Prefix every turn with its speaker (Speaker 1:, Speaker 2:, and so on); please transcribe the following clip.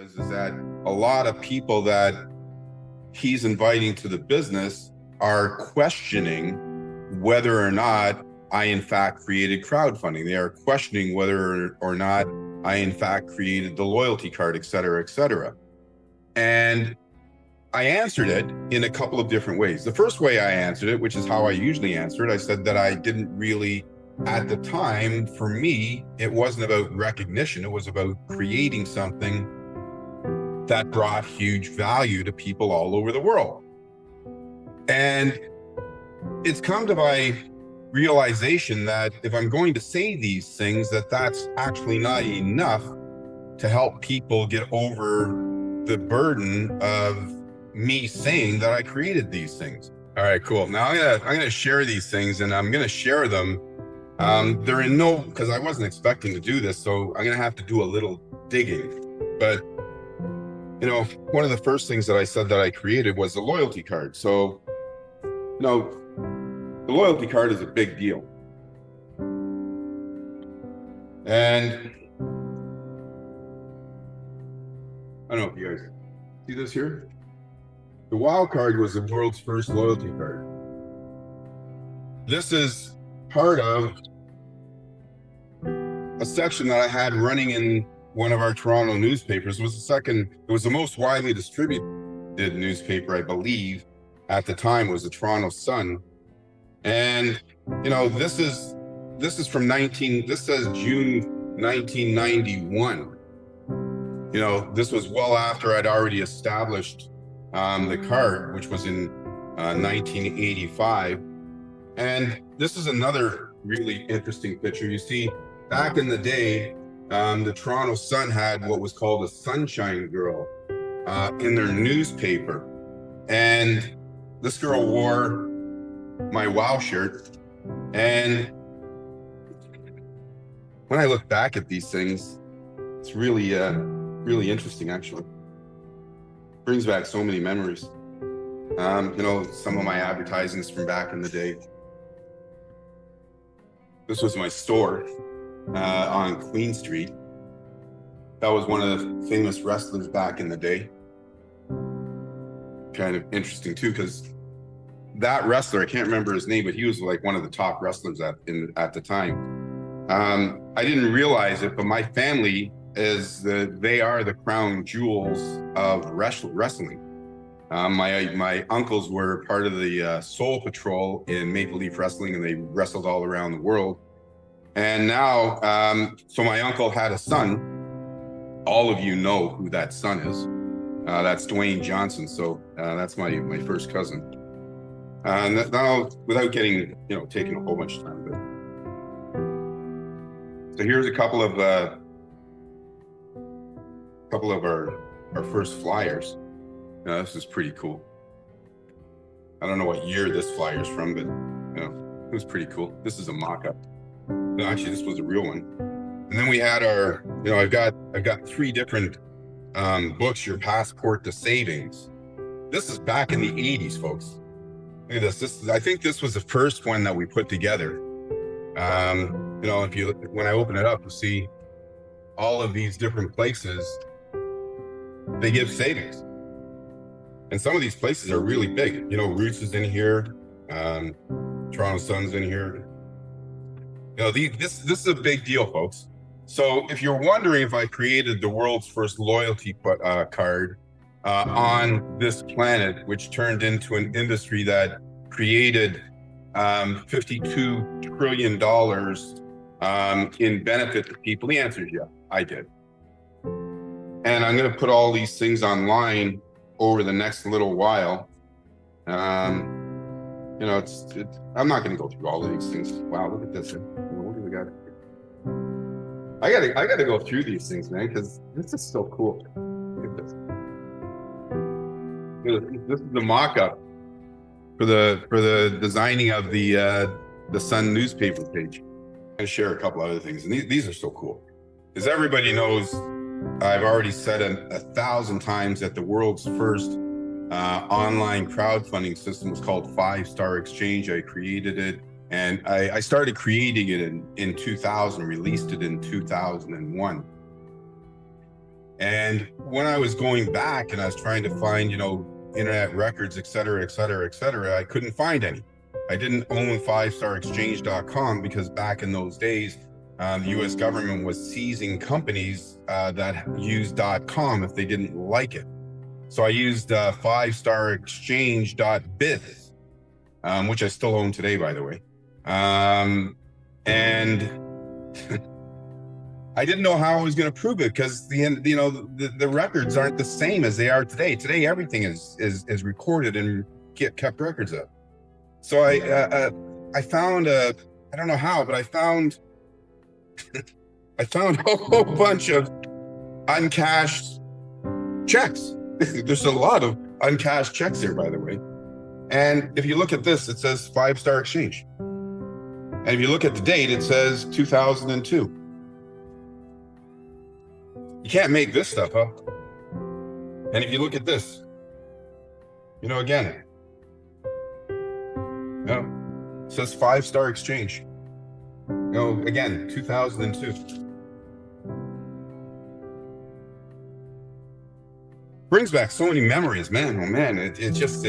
Speaker 1: is that a lot of people that he's inviting to the business are questioning whether or not I in fact created crowdfunding. They are questioning whether or not I in fact created the loyalty card, et cetera, et cetera. And I answered it in a couple of different ways. The first way I answered it, which is how I usually answer it, I said that I didn't really, at the time, for me, it wasn't about recognition. It was about creating something that brought huge value to people all over the world. And it's come to my realization that if I'm going to say these things, that's actually not enough to help people get over the burden of me saying that I created these things. All right, cool. Now I'm gonna share these things, and I'm gonna share them. They're in no, because I wasn't expecting to do this, so I'm gonna have to do a little digging. But you know, one of the first things that I said that I created was the loyalty card. So, you know, the loyalty card is a big deal. And I don't know if you guys see this here. The wild card was the world's first loyalty card. This is part of a section that I had running in one of our Toronto newspapers. It was the most widely distributed newspaper, I believe, at the time, was the Toronto Sun. And, you know, this is from this says June 1991. You know, this was well after I'd already established the card, which was in 1985. And this is another really interesting picture. You see, back in the day, the Toronto Sun had what was called a Sunshine Girl in their newspaper. And this girl wore my WOW shirt. And when I look back at these things, it's really, really interesting, actually. Brings back so many memories. You know, some of my advertisements from back in the day. This was my store on Queen Street. That was one of the famous wrestlers back in the day. Kind of interesting too, because that wrestler, I can't remember his name, but he was like one of the top wrestlers at the time. I didn't realize it, but my family they are the crown jewels of wrestling. My uncles were part of the Soul Patrol in Maple Leaf Wrestling, and they wrestled all around the world. And now, so my uncle had a son. All of you know who that son is. That's Dwayne Johnson. So that's my first cousin. Now, without getting, taking a whole bunch of time, but so here's a couple of our first flyers. This is pretty cool. I don't know what year this flyer's from, but it was pretty cool. This is a mock-up. No, actually, this was a real one. And then we had our, I've got 3 different books, Your Passport to Savings. This is back in the 80s, folks. Look at this. I think this was the first one that we put together. When I open it up, you see all of these different places. They give savings. And some of these places are really big. Roots is in here. Toronto Sun's in here. This is a big deal, folks. So if you're wondering if I created the world's first loyalty card on this planet, which turned into an industry that created $52 trillion in benefit to people, the answer is yeah, I did. And I'm going to put all these things online over the next little while. I'm not going to go through all of these things. Wow, look at this. What do we got? I got to go through these things, man, because this is so cool. Look at this. This is the mock-up for the designing of the Sun newspaper page. I'm going to share a couple other things, and these are so cool. As everybody knows, I've already said 1,000 times that the world's first online crowdfunding system was called 5 Star Exchange. I created it, and I started creating it in 2000, released it in 2001. And when I was going back and I was trying to find, internet records, et cetera, et cetera, et cetera, I couldn't find any. I didn't own 5starexchange.com because back in those days, the US government was seizing companies that used .com if they didn't like it. So I used 5starexchange.biz, which I still own today, by the way. And I didn't know how I was going to prove it because the records aren't the same as they are today. Today, everything is recorded and kept records of. So I found I don't know how, but I found a whole bunch of uncashed checks. There's a lot of uncashed checks here, by the way. And if you look at this, it says 5-Star Exchange. And if you look at the date, it says 2002. You can't make this stuff up. And if you look at this, again, it says 5-Star Exchange. Again, 2002. Brings back so many memories, man. Oh man, it's just,